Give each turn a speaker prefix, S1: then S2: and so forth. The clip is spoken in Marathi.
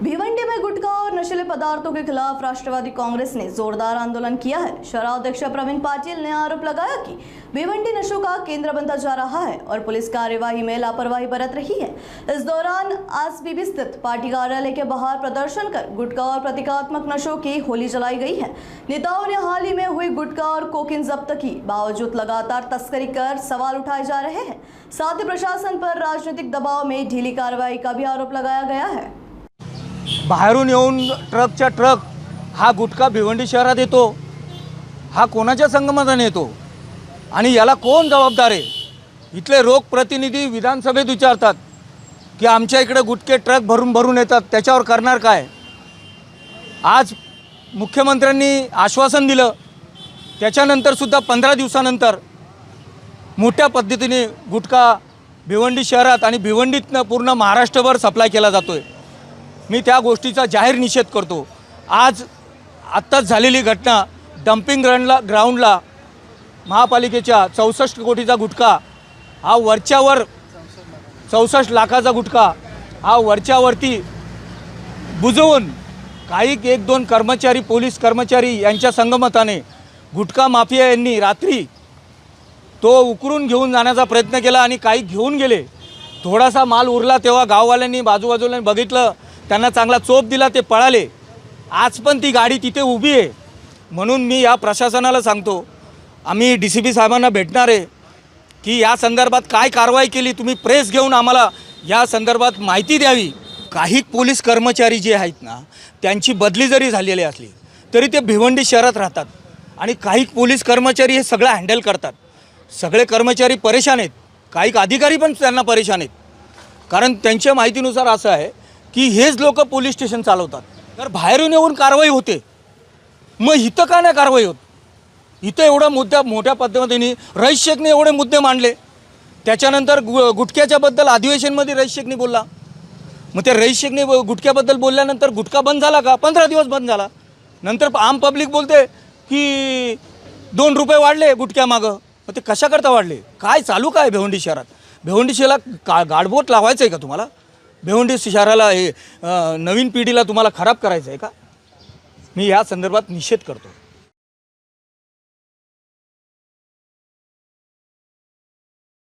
S1: भिवंडी में गुटखा और नशीले पदार्थों के खिलाफ राष्ट्रवादी कांग्रेस ने जोरदार आंदोलन किया है। शहरा अध्यक्ष प्रवीण पाटिल ने आरोप लगाया कि भिवंडी नशों का केंद्र बनता जा रहा है और पुलिस कार्यवाही में लापरवाही बरत रही है। इस दौरान आसबीबी स्थित पार्टी कार्यालय के बाहर प्रदर्शन कर गुटखा और प्रतीकात्मक नशों की होली जलाई गई है। नेताओं ने हाल ही में हुई गुटखा और कोकीन जब्त की बावजूद लगातार तस्करी कर सवाल उठाए जा रहे हैं। साथ ही प्रशासन पर राजनीतिक दबाव में ढीली कार्रवाई का भी आरोप लगाया गया है।
S2: बाहेरून येऊन ट्रकच्या ट्रक हा गुटखा भिवंडी शहरात येतो, हा कोणाच्या संगमताने येतो आणि याला कोण जबाबदार आहे? इथले लोकप्रतिनिधी विधानसभेत विचारतात की आमच्या इकडे गुटखे ट्रक भरून भरून येतात, त्याच्यावर करणार काय? आज मुख्यमंत्र्यांनी आश्वासन दिलं, त्याच्यानंतर सुद्धा 15 दिवसानंतर मोठ्या पद्धतीने गुटखा भिवंडी शहरात आणि भिवंडीतनं पूर्ण महाराष्ट्रभर सप्लाय केला जातोय। मी त्या गोष्टीचा जाहीर निषेध करतो। आज आत्ताच झालेली घटना डंपिंग ग्राउंडला महापालिकेच्या 64 कोटीचा गुटखा हा वरच्यावर 64 लाखाचा गुटखा हा वरच्यावरती बुजवून काही 1-2 कर्मचारी पोलीस कर्मचारी यांच्या संगमताने गुटखा माफिया यांनी रात्री तो उकरून घेऊन जाण्याचा प्रयत्न केला आणि काही घेऊन गेले। थोडासा माल उरला तेव्हा गाववाल्यांनी बाजूबाजूला बघितलं, त्यांना चांगला चोप दिला, ते पळाले। आज पण ती गाडी तिथे उभी आहे। म्हणून मी या प्रशासनाला सांगतो, आम्ही डीसीपी साहेबांना भेटणार आहे की या संदर्भात काय कारवाई केली, तुम्ही प्रेस घेऊन आम्हाला या संदर्भात माहिती द्यावी। काही पोलीस कर्मचारी जे आहेत ना, त्यांची बदली जरी झालेली असली तरी ते भिवंडी शहरात राहतात आणि काही पोलीस कर्मचारी हे सगळं हँडल करतात। सगळे कर्मचारी परेशान आहेत, काही अधिकारी पण त्यांना परेशान आहेत, कारण त्यांच्या माहितीनुसार असं आहे की हेच लोक पोलीस स्टेशन चालवतात। तर बाहेरून येऊन कारवाई होते, मग इथं का नाही कारवाई होत? इथं एवढा मुद्दा मोठ्या पद्धतीने रईस शेखने एवढे मुद्दे मांडले, त्याच्यानंतर गुटख्याच्याबद्दल अधिवेशनमध्ये रईस शेखने बोलला। मग ते रईस शेखने गुटख्याबद्दल बोलल्यानंतर गुटखा बंद झाला का? 15 दिवस बंद झाला। नंतर आम पब्लिक बोलते की 2 रुपये वाढले गुटख्यामागं। मग ते कशाकरता वाढले? काय चालू काय भिवंडी शहरात? भिवंडी शहराला गाडबोट लावायचं आहे का तुम्हाला? भिवंडी शहराला हे नवीन पिढीला तुम्हाला खराब करायचं आहे का? मी या संदर्भात निषेध करतो।